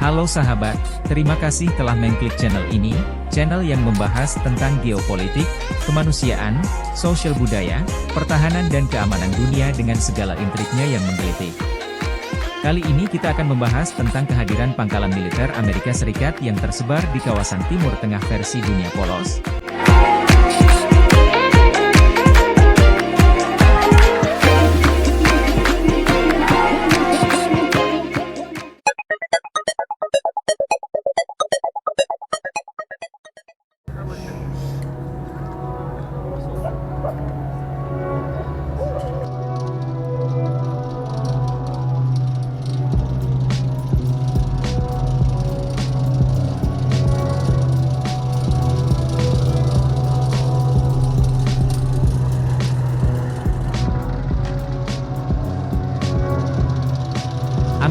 Halo sahabat, terima kasih telah mengklik channel ini, channel yang membahas tentang geopolitik, kemanusiaan, sosial budaya, pertahanan dan keamanan dunia dengan segala intriknya yang menggelitik. Kali ini kita akan membahas tentang kehadiran pangkalan militer Amerika Serikat yang tersebar di kawasan Timur Tengah versi dunia polos.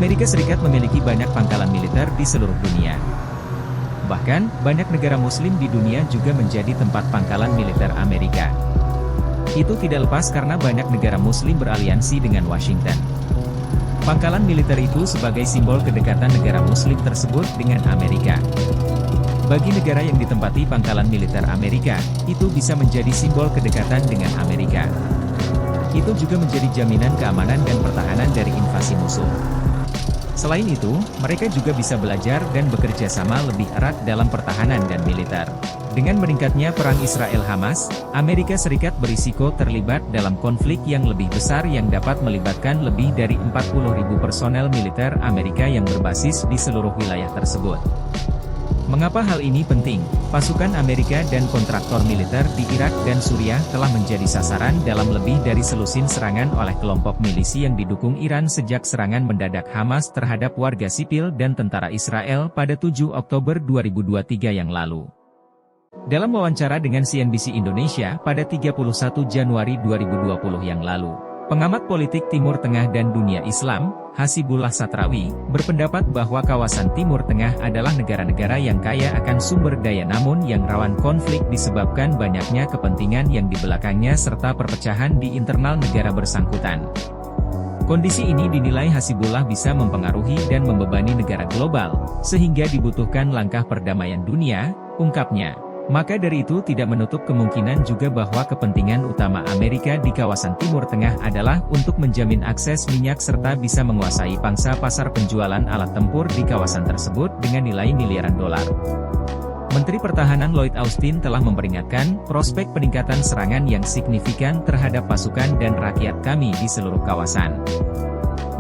Amerika Serikat memiliki banyak pangkalan militer di seluruh dunia. Bahkan, banyak negara muslim di dunia juga menjadi tempat pangkalan militer Amerika. Itu tidak lepas karena banyak negara muslim beraliansi dengan Washington. Pangkalan militer itu sebagai simbol kedekatan negara muslim tersebut dengan Amerika. Bagi negara yang ditempati pangkalan militer Amerika, itu bisa menjadi simbol kedekatan dengan Amerika. Itu juga menjadi jaminan keamanan dan pertahanan dari invasi musuh. Selain itu, mereka juga bisa belajar dan bekerja sama lebih erat dalam pertahanan dan militer. Dengan meningkatnya perang Israel-Hamas, Amerika Serikat berisiko terlibat dalam konflik yang lebih besar yang dapat melibatkan lebih dari 40.000 personel militer Amerika yang berbasis di seluruh wilayah tersebut. Mengapa hal ini penting? Pasukan Amerika dan kontraktor militer di Irak dan Suriah telah menjadi sasaran dalam lebih dari selusin serangan oleh kelompok milisi yang didukung Iran sejak serangan mendadak Hamas terhadap warga sipil dan tentara Israel pada 7 Oktober 2023 yang lalu. Dalam wawancara dengan CNBC Indonesia pada 31 Januari 2020 yang lalu, pengamat politik Timur Tengah dan dunia Islam, Hasibullah Satrawi, berpendapat bahwa kawasan Timur Tengah adalah negara-negara yang kaya akan sumber daya namun yang rawan konflik disebabkan banyaknya kepentingan yang di belakangnya serta perpecahan di internal negara bersangkutan. Kondisi ini dinilai Hasibullah bisa mempengaruhi dan membebani negara global, sehingga dibutuhkan langkah perdamaian dunia, ungkapnya. Maka dari itu tidak menutup kemungkinan juga bahwa kepentingan utama Amerika di kawasan Timur Tengah adalah untuk menjamin akses minyak serta bisa menguasai pangsa pasar penjualan alat tempur di kawasan tersebut dengan nilai miliaran dolar. Menteri Pertahanan Lloyd Austin telah memperingatkan prospek peningkatan serangan yang signifikan terhadap pasukan dan rakyat kami di seluruh kawasan.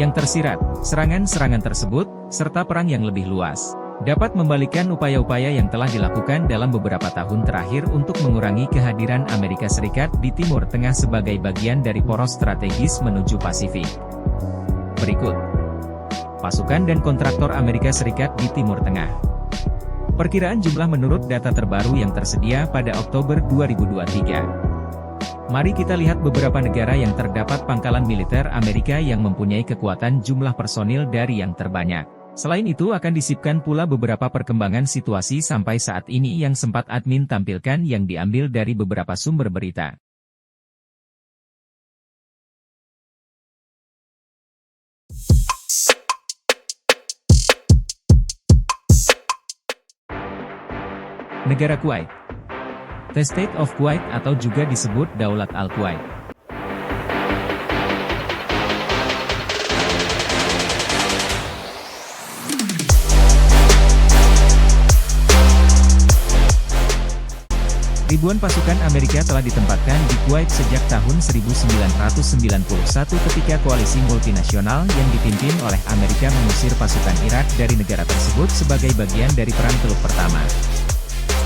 Yang tersirat, serangan-serangan tersebut, serta perang yang lebih luas, dapat membalikkan upaya-upaya yang telah dilakukan dalam beberapa tahun terakhir untuk mengurangi kehadiran Amerika Serikat di Timur Tengah sebagai bagian dari poros strategis menuju Pasifik. Berikut pasukan dan kontraktor Amerika Serikat di Timur Tengah. Perkiraan jumlah menurut data terbaru yang tersedia pada Oktober 2023. Mari kita lihat beberapa negara yang terdapat pangkalan militer Amerika yang mempunyai kekuatan jumlah personil dari yang terbanyak. Selain itu akan disipkan pula beberapa perkembangan situasi sampai saat ini yang sempat admin tampilkan yang diambil dari beberapa sumber berita. Negara Kuwait. The State of Kuwait atau juga disebut Daulat Al-Kuwait. Ribuan pasukan Amerika telah ditempatkan di Kuwait sejak tahun 1991 ketika koalisi multinasional yang dipimpin oleh Amerika mengusir pasukan Irak dari negara tersebut sebagai bagian dari Perang Teluk Pertama.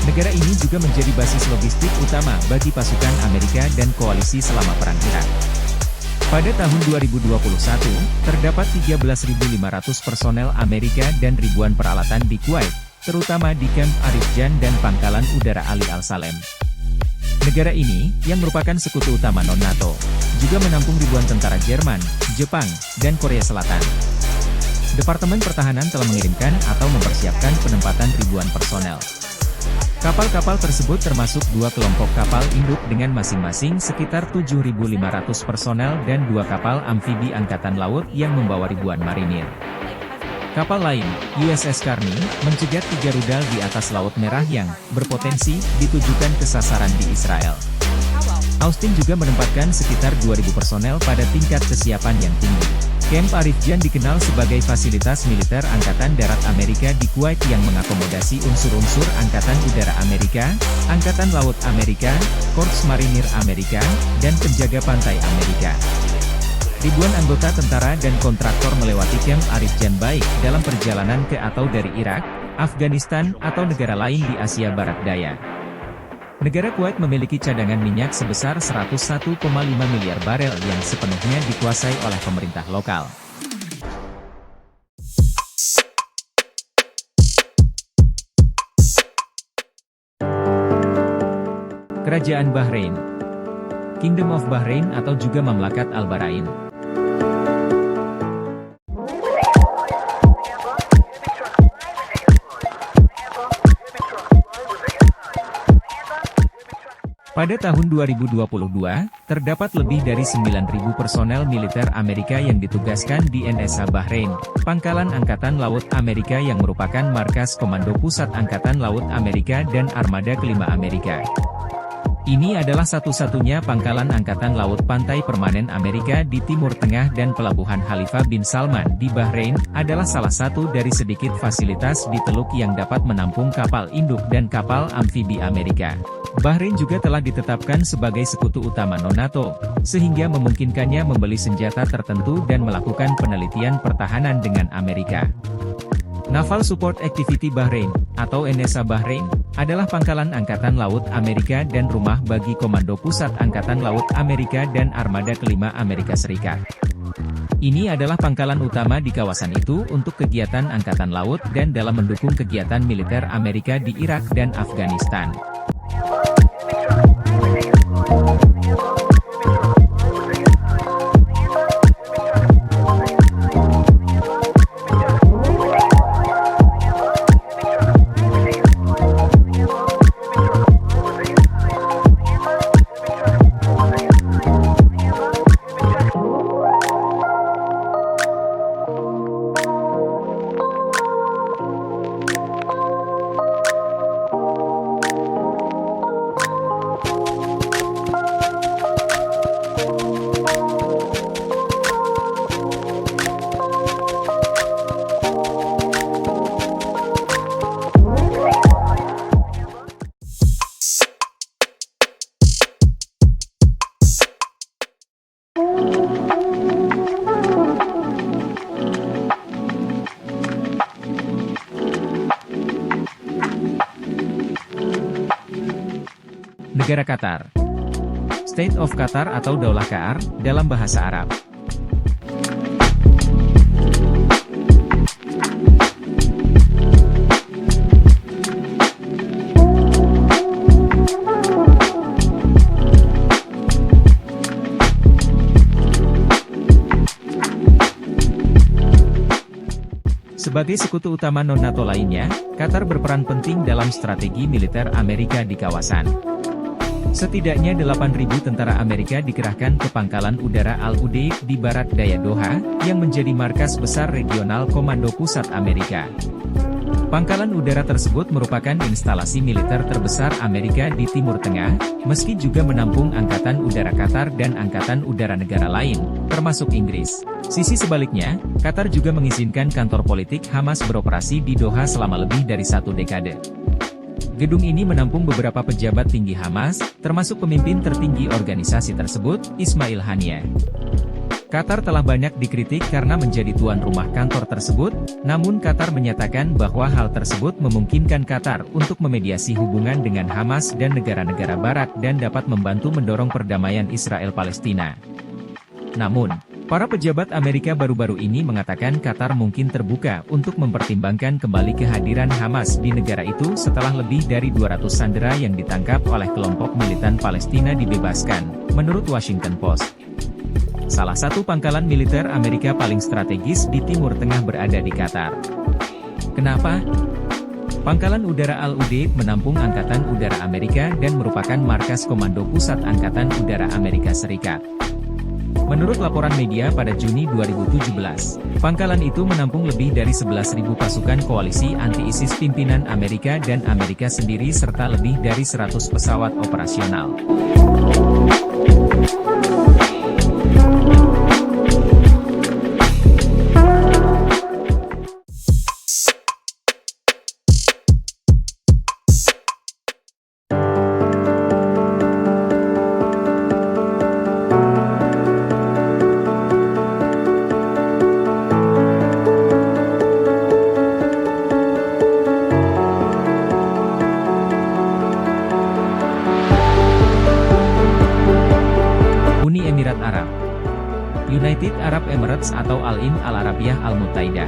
Negara ini juga menjadi basis logistik utama bagi pasukan Amerika dan koalisi selama Perang Irak. Pada tahun 2021, terdapat 13.500 personel Amerika dan ribuan peralatan di Kuwait, terutama di Camp Arif Jan dan Pangkalan Udara Ali Al-Salem. Negara ini, yang merupakan sekutu utama non-NATO, juga menampung ribuan tentara Jerman, Jepang, dan Korea Selatan. Departemen Pertahanan telah mengirimkan atau mempersiapkan penempatan ribuan personel. Kapal-kapal tersebut termasuk dua kelompok kapal induk dengan masing-masing sekitar 7.500 personel dan dua kapal amfibi Angkatan Laut yang membawa ribuan marinir. Kapal lain, USS Carney, mencegat 3 rudal di atas Laut Merah yang berpotensi ditujukan ke sasaran di Israel. Austin juga menempatkan sekitar 2.000 personel pada tingkat kesiapan yang tinggi. Camp Arif Jan dikenal sebagai fasilitas militer Angkatan Darat Amerika di Kuwait yang mengakomodasi unsur-unsur Angkatan Udara Amerika, Angkatan Laut Amerika, Korps Marinir Amerika, dan penjaga pantai Amerika. Ribuan anggota tentara dan kontraktor melewati Camp Arif Jan baik dalam perjalanan ke atau dari Irak, Afghanistan, atau negara lain di Asia Barat Daya. Negara Kuwait memiliki cadangan minyak sebesar 101,5 miliar barel yang sepenuhnya dikuasai oleh pemerintah lokal. Kerajaan Bahrain, Kingdom of Bahrain atau juga Mamlakat Al-Bahrain. Pada tahun 2022, terdapat lebih dari 9.000 personel militer Amerika yang ditugaskan di NSA Bahrain, Pangkalan Angkatan Laut Amerika yang merupakan markas Komando Pusat Angkatan Laut Amerika dan Armada Kelima Amerika. Ini adalah satu-satunya pangkalan Angkatan Laut Pantai Permanen Amerika di Timur Tengah dan Pelabuhan Khalifah bin Salman di Bahrain adalah salah satu dari sedikit fasilitas di Teluk yang dapat menampung kapal induk dan kapal amfibi Amerika. Bahrain juga telah ditetapkan sebagai sekutu utama non-NATO, sehingga memungkinkannya membeli senjata tertentu dan melakukan penelitian pertahanan dengan Amerika. Naval Support Activity Bahrain, atau NSA Bahrain, adalah pangkalan Angkatan Laut Amerika dan rumah bagi Komando Pusat Angkatan Laut Amerika dan Armada Kelima Amerika Serikat. Ini adalah pangkalan utama di kawasan itu untuk kegiatan Angkatan Laut dan dalam mendukung kegiatan militer Amerika di Irak dan Afghanistan. Negara Qatar. State of Qatar atau Daulah Qatar, dalam bahasa Arab. Sebagai sekutu utama non-NATO lainnya, Qatar berperan penting dalam strategi militer Amerika di kawasan. Setidaknya 8.000 tentara Amerika dikerahkan ke Pangkalan Udara Al-Udeid di barat daya Doha, yang menjadi markas besar regional Komando Pusat Amerika. Pangkalan udara tersebut merupakan instalasi militer terbesar Amerika di Timur Tengah, meski juga menampung Angkatan Udara Qatar dan Angkatan Udara negara lain, termasuk Inggris. Sisi sebaliknya, Qatar juga mengizinkan kantor politik Hamas beroperasi di Doha selama lebih dari 1 dekade. Gedung ini menampung beberapa pejabat tinggi Hamas, termasuk pemimpin tertinggi organisasi tersebut, Ismail Haniyeh. Qatar telah banyak dikritik karena menjadi tuan rumah kantor tersebut, namun Qatar menyatakan bahwa hal tersebut memungkinkan Qatar untuk memediasi hubungan dengan Hamas dan negara-negara Barat dan dapat membantu mendorong perdamaian Israel-Palestina. Namun, para pejabat Amerika baru-baru ini mengatakan Qatar mungkin terbuka untuk mempertimbangkan kembali kehadiran Hamas di negara itu setelah lebih dari 200 sandera yang ditangkap oleh kelompok militan Palestina dibebaskan, menurut Washington Post. Salah satu pangkalan militer Amerika paling strategis di Timur Tengah berada di Qatar. Kenapa? Pangkalan Udara Al-Udeid menampung Angkatan Udara Amerika dan merupakan markas Komando Pusat Angkatan Udara Amerika Serikat. Menurut laporan media pada Juni 2017, pangkalan itu menampung lebih dari 11.000 pasukan koalisi anti-ISIS pimpinan Amerika dan Amerika sendiri serta lebih dari 100 pesawat operasional. Uni Emirat Arab, United Arab Emirates atau Al-In Al-Arabiyah Al-Muttaidah.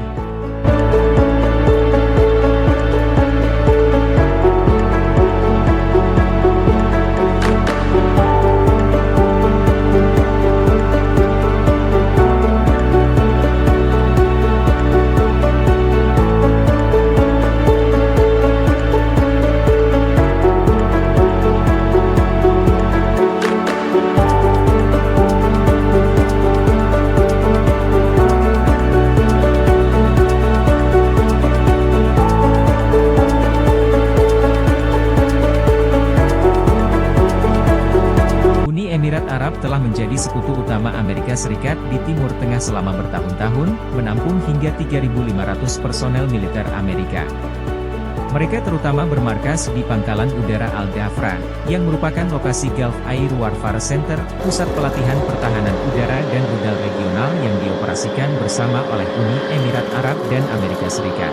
Emirat Arab telah menjadi sekutu utama Amerika Serikat di Timur Tengah selama bertahun-tahun, menampung hingga 3.500 personel militer Amerika. Mereka terutama bermarkas di Pangkalan Udara Al-Dhafra, yang merupakan lokasi Gulf Air Warfare Center, pusat pelatihan pertahanan udara dan rudal regional yang dioperasikan bersama oleh Uni Emirat Arab dan Amerika Serikat.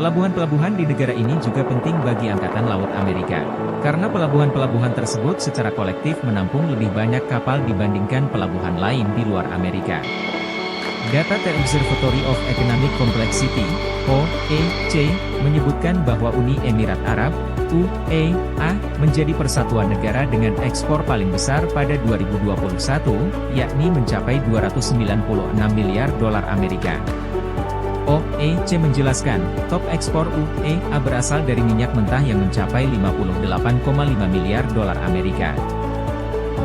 Pelabuhan-pelabuhan di negara ini juga penting bagi Angkatan Laut Amerika, karena pelabuhan-pelabuhan tersebut secara kolektif menampung lebih banyak kapal dibandingkan pelabuhan lain di luar Amerika. Data The Observatory of Economic Complexity, OEC, menyebutkan bahwa Uni Emirat Arab, UEA, menjadi persatuan negara dengan ekspor paling besar pada 2021, yakni mencapai 296 miliar dolar Amerika. OEC menjelaskan, top ekspor UEA berasal dari minyak mentah yang mencapai 58,5 miliar dolar Amerika.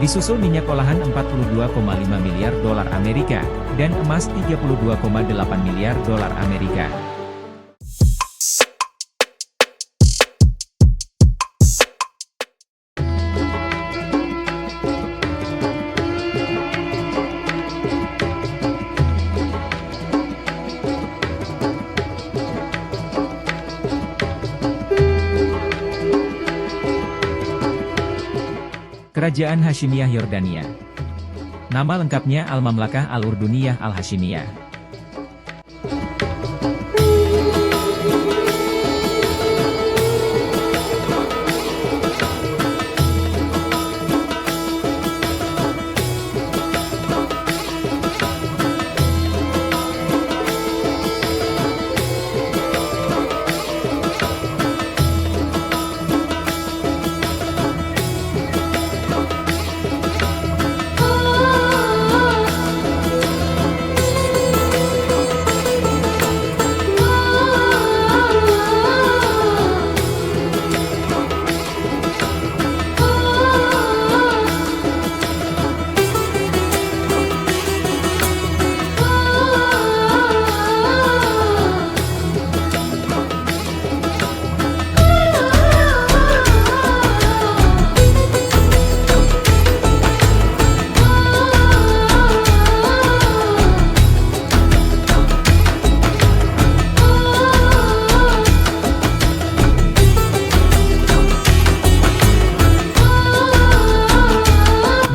Disusul minyak olahan 42,5 miliar dolar Amerika, dan emas 32,8 miliar dolar Amerika. Kerajaan Hashimiyah Yordania. Nama lengkapnya Al-Mamlakah Al-Urduniyah Al-Hashimiyah.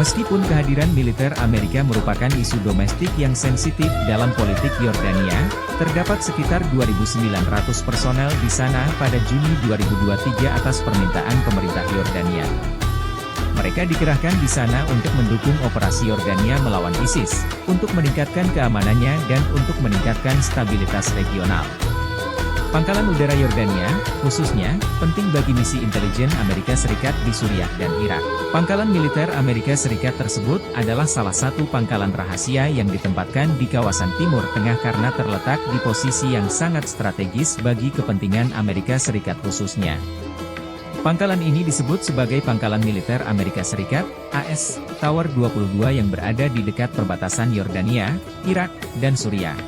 Meskipun kehadiran militer Amerika merupakan isu domestik yang sensitif dalam politik Yordania, terdapat sekitar 2.900 personel di sana pada Juni 2023 atas permintaan pemerintah Yordania. Mereka dikerahkan di sana untuk mendukung operasi Yordania melawan ISIS, untuk meningkatkan keamanannya dan untuk meningkatkan stabilitas regional. Pangkalan udara Yordania, khususnya, penting bagi misi intelijen Amerika Serikat di Suriah dan Irak. Pangkalan militer Amerika Serikat tersebut adalah salah satu pangkalan rahasia yang ditempatkan di kawasan Timur Tengah karena terletak di posisi yang sangat strategis bagi kepentingan Amerika Serikat khususnya. Pangkalan ini disebut sebagai Pangkalan Militer Amerika Serikat, AS, Tower 22 yang berada di dekat perbatasan Yordania, Irak, dan Suriah.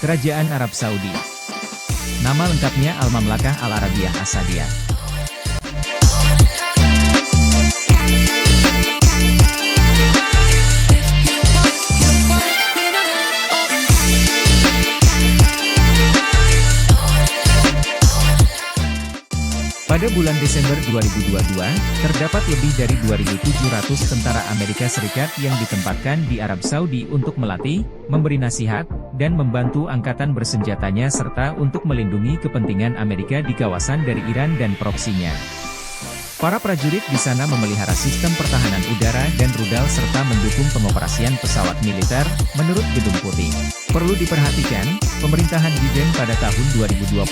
Kerajaan Arab Saudi. Nama lengkapnya Al-Mamlakah Al-Arabiyah As-Saudiyah. Pada bulan Desember 2022, terdapat lebih dari 2.700 tentara Amerika Serikat yang ditempatkan di Arab Saudi untuk melatih, memberi nasihat, dan membantu angkatan bersenjatanya serta untuk melindungi kepentingan Amerika di kawasan dari Iran dan proksinya. Para prajurit di sana memelihara sistem pertahanan udara dan rudal serta mendukung pengoperasian pesawat militer, menurut Gedung Putih. Perlu diperhatikan, pemerintahan Biden pada tahun 2021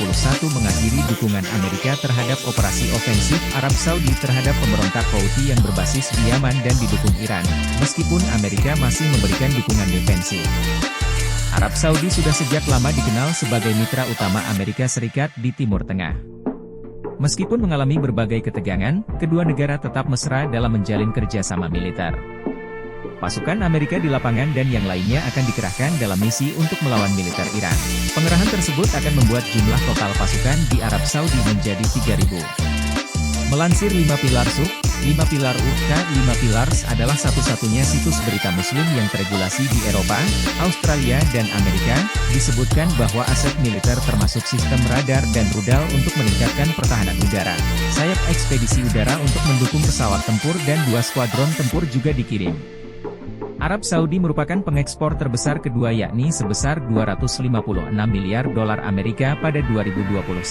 mengakhiri dukungan Amerika terhadap operasi ofensif Arab Saudi terhadap pemberontak Houthi yang berbasis di Yaman dan didukung Iran, meskipun Amerika masih memberikan dukungan defensif. Arab Saudi sudah sejak lama dikenal sebagai mitra utama Amerika Serikat di Timur Tengah. Meskipun mengalami berbagai ketegangan, kedua negara tetap mesra dalam menjalin kerjasama militer. Pasukan Amerika di lapangan dan yang lainnya akan dikerahkan dalam misi untuk melawan militer Iran. Pengerahan tersebut akan membuat jumlah total pasukan di Arab Saudi menjadi 3.000. Melansir 5 Pilar Suk, 5 Pilar UK, 5 Pilars adalah satu-satunya situs berita muslim yang teregulasi di Eropa, Australia dan Amerika, disebutkan bahwa aset militer termasuk sistem radar dan rudal untuk meningkatkan pertahanan udara. Sayap ekspedisi udara untuk mendukung pesawat tempur dan 2 skuadron tempur juga dikirim. Arab Saudi merupakan pengekspor terbesar kedua yakni sebesar 256 miliar dolar Amerika pada 2021.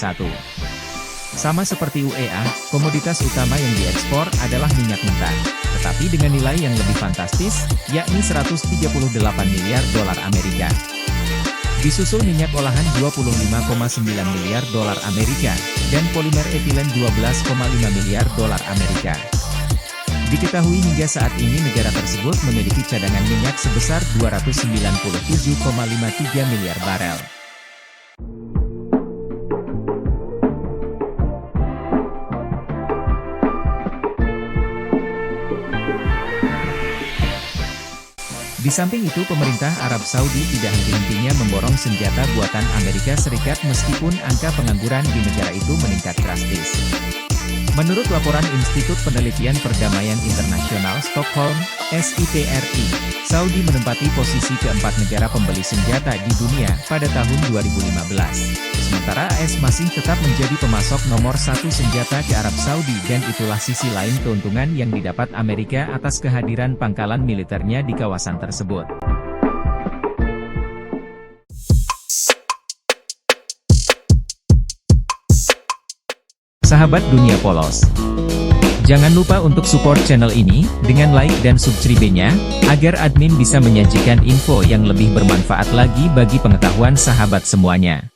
Sama seperti UEA, komoditas utama yang diekspor adalah minyak mentah, tetapi dengan nilai yang lebih fantastis, yakni 138 miliar dolar Amerika. Disusul minyak olahan 25,9 miliar dolar Amerika, dan polimer etilen 12,5 miliar dolar Amerika. Diketahui hingga saat ini negara tersebut memiliki cadangan minyak sebesar 297,53 miliar barel. Di samping itu pemerintah Arab Saudi tidak henti-hentinya memborong senjata buatan Amerika Serikat meskipun angka pengangguran di negara itu meningkat drastis. Menurut laporan Institut Penelitian Perdamaian Internasional Stockholm, SIPRI, Saudi menempati posisi keempat negara pembeli senjata di dunia pada tahun 2015. Sementara AS masih tetap menjadi pemasok nomor satu senjata ke Arab Saudi dan itulah sisi lain keuntungan yang didapat Amerika atas kehadiran pangkalan militernya di kawasan tersebut. Sahabat Dunia Polos, jangan lupa untuk support channel ini dengan like dan subscribe-nya, agar admin bisa menyajikan info yang lebih bermanfaat lagi bagi pengetahuan sahabat semuanya.